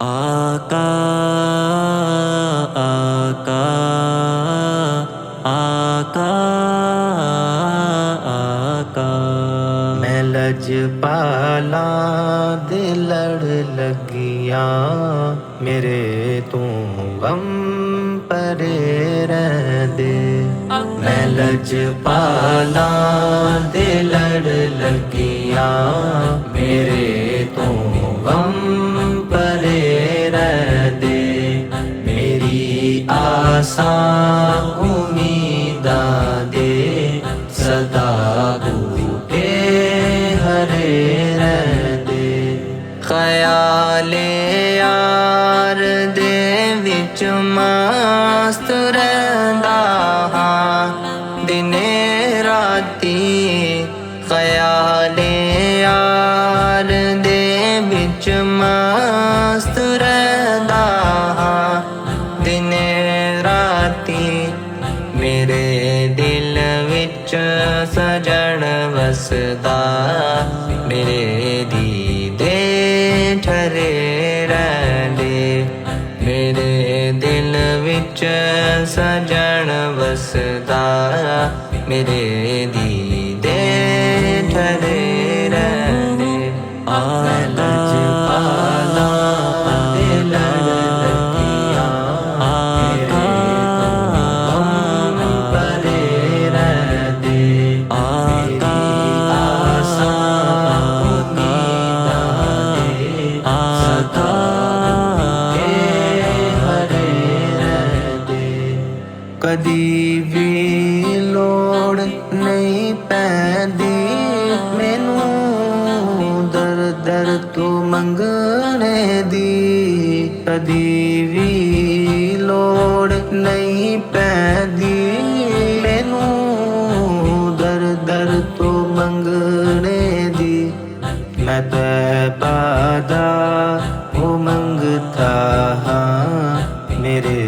आका आका आका आका। मैं लजपाला दे लड़ लगिया, मेरे तू गम परे रहंदे। मैं लजपाला दे लड़ लगिया, मेरे तू गम परे रहंदे। मेरी आसा उम्मीदा दे सदा बूटे हरे रहंदे। ख्याले यार दे विच मस्त रहंदा हां दिने राती। ख्याले यार दे विच मस्त रहंदा हां दिने राती। मेरे दिल विच सजन वसदा, मेरे दीदे ठरे रहंदे। मेरे दिल विच सजन वसदा, मेरे दीदे ठरे रहंदे। मैं लजपाला दे लड़ लगिया, मेरे गम परे रहंदे। मेरी आसा उम्मीदा दे सदा बूटे हरे रहंदे। कदी भी लोड़ नहीं पैंदी मैनू दर दर तो मंगने दी। कदी भी लोड़ नहीं पैंदी मैनू दर दर तो मंगने दी। मैं तैबादा वो मंगता हाँ, मेरे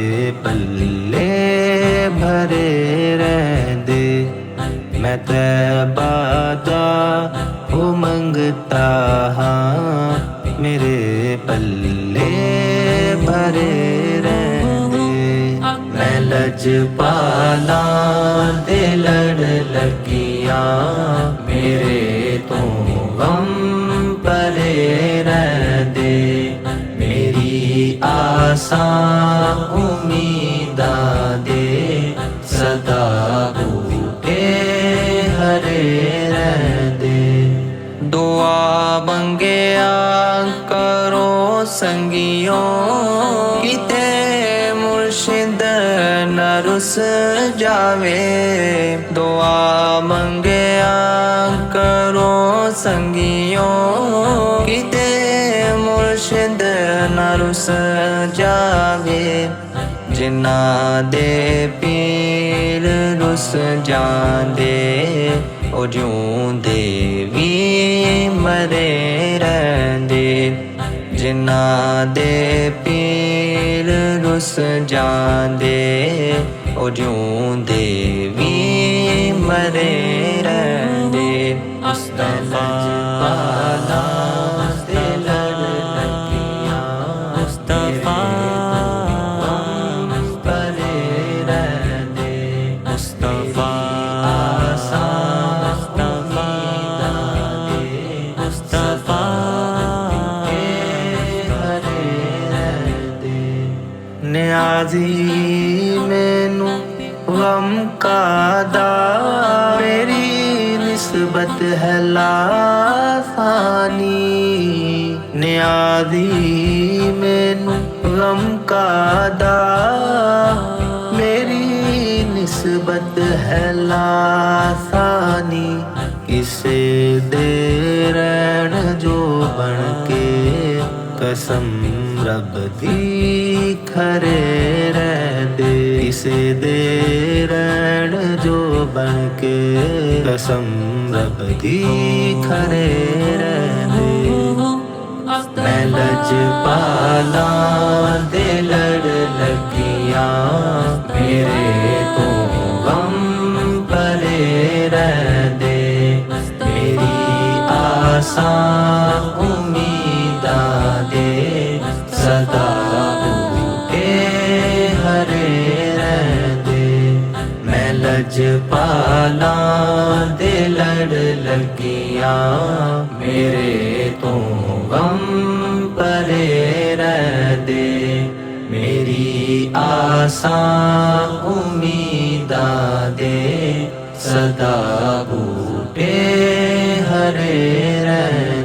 पल्ले भरे रहंदे। मैं तैबादा वो मंगता हाँ, मेरे पल्ले भरे रहंदे। मैं लजपाला दे लड़ लगिया, मेरे तो गम परे रहंदे। मेरी आसा उम्मीदा दे सदा बूटे हरे रहंदे। दुआ मंगिया करो संगियों, किते मुर्शिद न रुस जावे। दुआ मंगिया करो संगियों, किते मुर्शिद न रुस जावे। जिन्ना दे पीर रुस जांदे, ओ जिउंदे वी मरे रहंदे। जिन्ना दे पीर रुस जांदे, ओ जिउंदे वी मरे रहंदे। मुस्तफा दे लड़ लगिया, मुस्तफा परे रहंदे। मुस्तफा आसा उम्मीदा दे मुस्तफा हरे रहंदे। नियाज़ी मैनू गम का दा, मेरी निस्बत है लासानी। नियाज़ी मैनू गम का दा, मेरी निस्बत है लासानी। किसे दे रैन जो बन के कसम रब दी खरे रहंदे। किसे दे रैन जो बन के कसम रब दी खरे रहंदे। मैं लजपाला दे लड़ लगिया, मेरे तो गम परे रहंदे। मेरी आसा उम्मीदा दे सदा बूटे हरे रहंदे। मैं लजपाला दे लड़ लगियां, मेरे तो गम परे रहंदे। मेरी आसां उम्मीदां दे सदा बूटे हरे रहंदे।